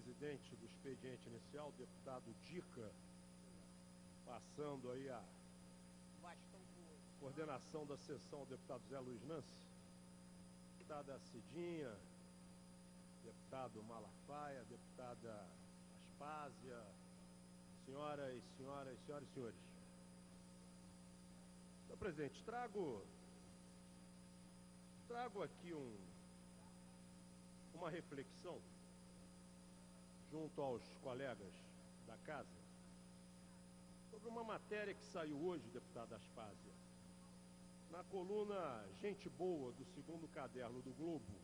presidente do expediente inicial, deputado Dica, passando aí a coordenação da sessão, o deputado Zé Luiz Nancy, deputada Cidinha, deputado Malafaia, deputada Aspásia, senhoras e senhores. Senhor presidente, trago aqui uma reflexão junto aos colegas da casa sobre uma matéria que saiu hoje, deputada Aspásia, na coluna Gente Boa do segundo caderno do Globo,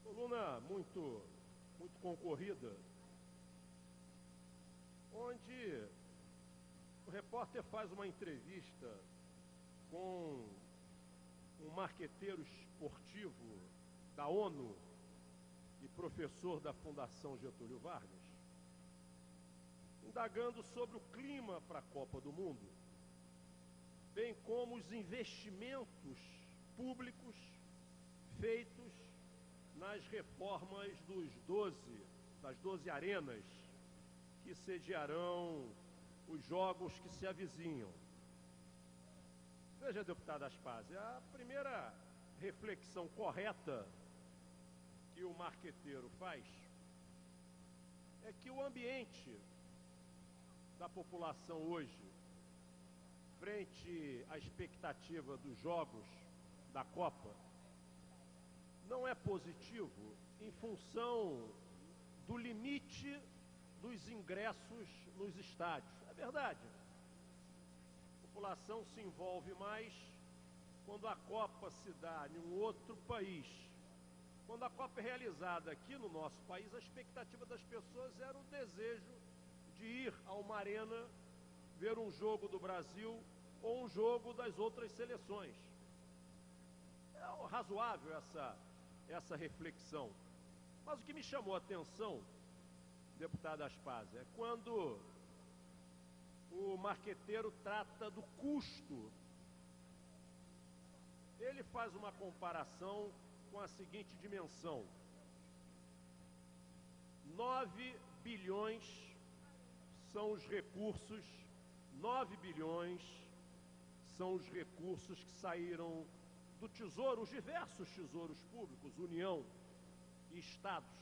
coluna muito concorrida, onde o repórter faz uma entrevista com um marqueteiro esportivo da ONU e professor da Fundação Getúlio Vargas, indagando sobre o clima para a Copa do Mundo, bem como os investimentos públicos feitos nas reformas das 12 arenas que sediarão os jogos que se avizinham. Veja, deputada Aspásia, a primeira reflexão correta que o marqueteiro faz é que o ambiente da população hoje, frente à expectativa dos jogos da Copa, não é positivo em função do limite dos ingressos nos estádios. É verdade. A população se envolve mais quando a Copa se dá em um outro país. Quando a Copa é realizada aqui no nosso país, a expectativa das pessoas era o desejo de ir a uma arena ver um jogo do Brasil ou um jogo das outras seleções. É razoável essa reflexão. Mas o que me chamou a atenção, deputada Aspásia, é quando o marqueteiro trata do custo. Ele faz uma comparação com a seguinte dimensão: 9 bilhões são os recursos, 9 bilhões são os recursos que saíram do Tesouro, os diversos tesouros públicos, União e Estados,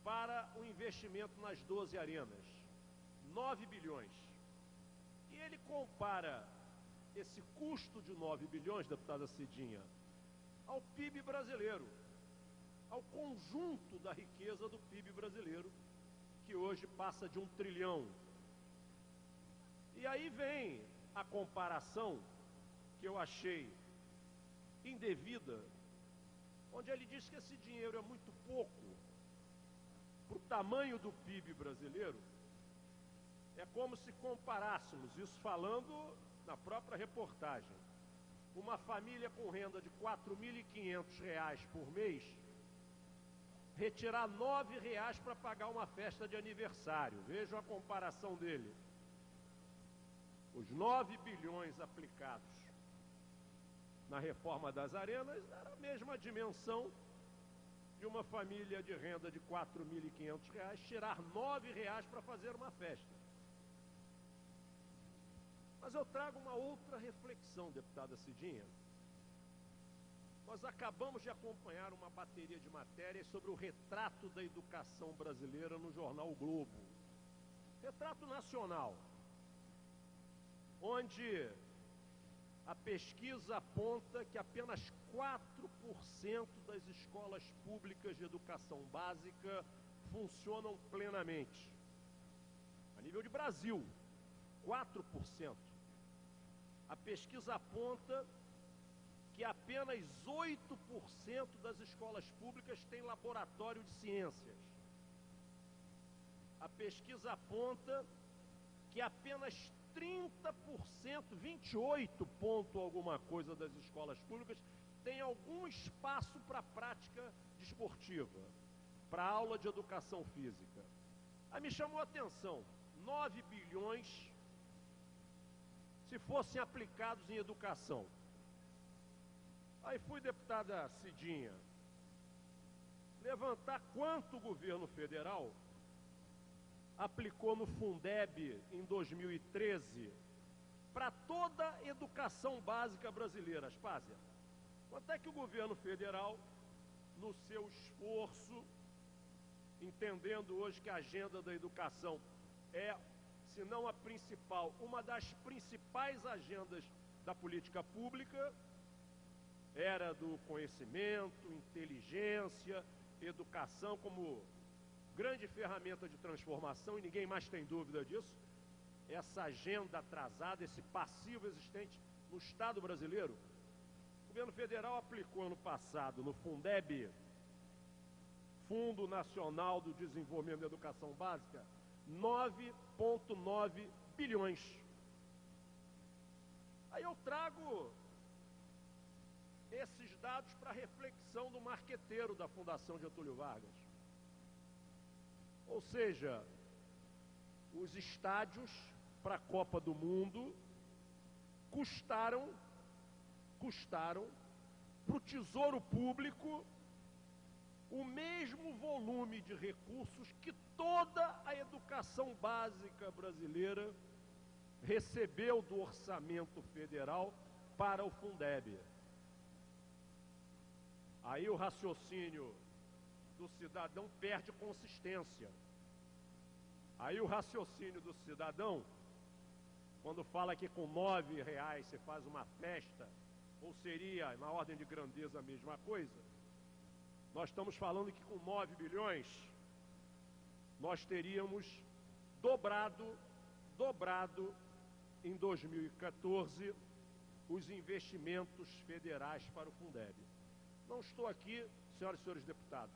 para o investimento nas 12 arenas. 9 bilhões. E ele compara esse custo de 9 bilhões, deputada Cidinha, ao PIB brasileiro, ao conjunto da riqueza do PIB brasileiro, que hoje passa de 1 trilhão. E aí vem a comparação que eu achei indevida, onde ele diz que esse dinheiro é muito pouco para o tamanho do PIB brasileiro. É como se comparássemos, isso falando na própria reportagem, uma família com renda de R$ 4.500 por mês, retirar R$ 9 para pagar uma festa de aniversário. Vejam a comparação dele. Os 9 bilhões aplicados na reforma das arenas era a mesma dimensão de uma família de renda de R$ 4.500 tirar R$ 9 para fazer uma festa. Mas eu trago uma outra reflexão, deputada Cidinha. Nós acabamos de acompanhar uma bateria de matérias sobre o retrato da educação brasileira no jornal O Globo. Retrato nacional, onde a pesquisa aponta que apenas 4% das escolas públicas de educação básica funcionam plenamente. A nível de Brasil, 4%. A pesquisa aponta que apenas 8% das escolas públicas têm laboratório de ciências. A pesquisa aponta que apenas 30%, 28 ponto alguma coisa das escolas públicas tem algum espaço para prática desportiva, para aula de educação física. Aí me chamou a atenção, 9 bilhões se fossem aplicados em educação. Aí fui, deputada Cidinha, levantar quanto o governo federal aplicou no Fundeb em 2013 para toda a educação básica brasileira, Aspásia. Quanto é que o governo federal, no seu esforço, entendendo hoje que a agenda da educação é, se não a principal, uma das principais agendas da política pública, era do conhecimento, inteligência, educação como grande ferramenta de transformação, e ninguém mais tem dúvida disso. Essa agenda atrasada, esse passivo existente no Estado brasileiro, o governo federal aplicou ano passado no Fundeb, Fundo Nacional do Desenvolvimento da Educação Básica, 9,9 bilhões. Aí eu trago esses dados para reflexão do marqueteiro da Fundação Getúlio Vargas. Ou seja, os estádios para a Copa do Mundo custaram para o Tesouro Público o mesmo volume de recursos que toda a educação básica brasileira recebeu do orçamento federal para o Fundeb. Aí o raciocínio do cidadão perde consistência. Aí o raciocínio do cidadão, quando fala que com R$9 você faz uma festa, ou seria na ordem de grandeza a mesma coisa, nós estamos falando que com 9 bilhões nós teríamos dobrado em 2014 os investimentos federais para o Fundeb. Não estou aqui, senhoras e senhores deputados,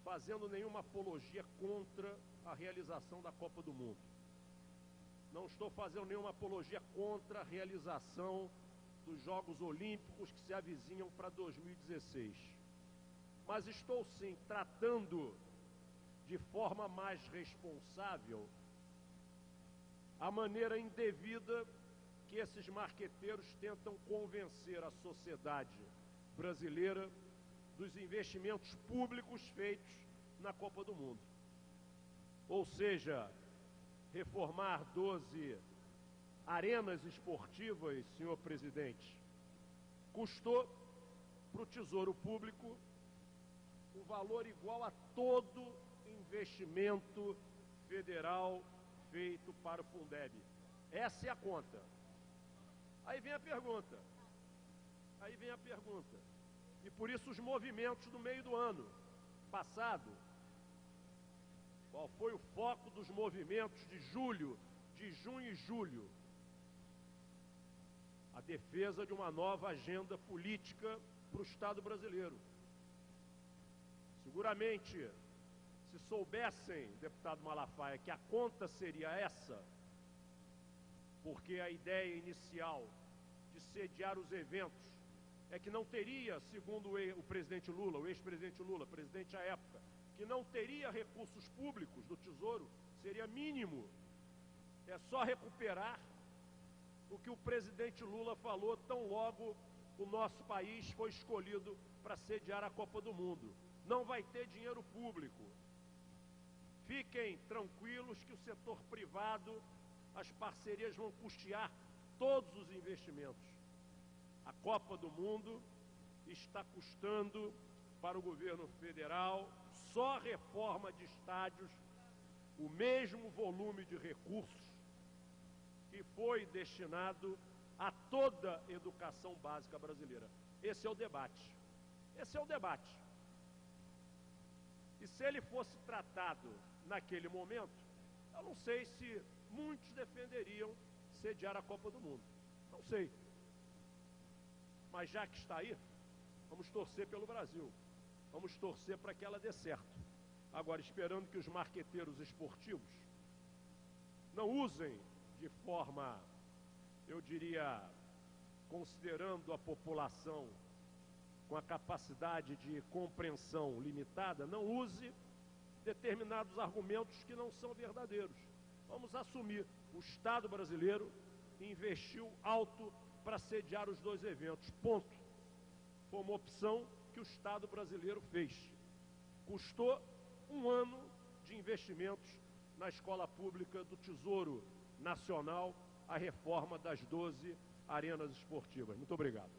fazendo nenhuma apologia contra a realização da Copa do Mundo. Não estou fazendo nenhuma apologia contra a realização dos Jogos Olímpicos que se avizinham para 2016. Mas estou sim tratando de forma mais responsável a maneira indevida que esses marqueteiros tentam convencer a sociedade brasileira dos investimentos públicos feitos na Copa do Mundo. Ou seja, reformar 12 arenas esportivas, senhor presidente, custou para o Tesouro Público um valor igual a todo investimento federal feito para o Fundeb. Essa é a conta. Aí vem a pergunta. E por isso os movimentos no meio do ano passado. Qual foi o foco dos movimentos de junho e julho? A defesa de uma nova agenda política para o Estado brasileiro. Seguramente, se soubessem, deputado Malafaia, que a conta seria essa, porque a ideia inicial de sediar os eventos é que não teria, segundo o presidente Lula, o ex-presidente Lula, presidente à época, que não teria recursos públicos do Tesouro, seria mínimo. É só recuperar o que o presidente Lula falou tão logo o nosso país foi escolhido para sediar a Copa do Mundo. Não vai ter dinheiro público. Fiquem tranquilos que o setor privado, as parcerias vão custear todos os investimentos. A Copa do Mundo está custando para o governo federal, só reforma de estádios, o mesmo volume de recursos que foi destinado a toda a educação básica brasileira. Esse é o debate. E se ele fosse tratado naquele momento, eu não sei se muitos defenderiam sediar a Copa do Mundo. Não sei. Mas já que está aí, vamos torcer pelo Brasil. Vamos torcer para que ela dê certo. Agora, esperando que os marqueteiros esportivos não usem de forma, eu diria, considerando a população com a capacidade de compreensão limitada, não use determinados argumentos que não são verdadeiros. Vamos assumir, o Estado brasileiro investiu alto para sediar os 2 eventos, ponto. Foi uma opção que o Estado brasileiro fez. Custou um ano de investimentos na escola pública do Tesouro Nacional, a reforma das 12 arenas esportivas. Muito obrigado.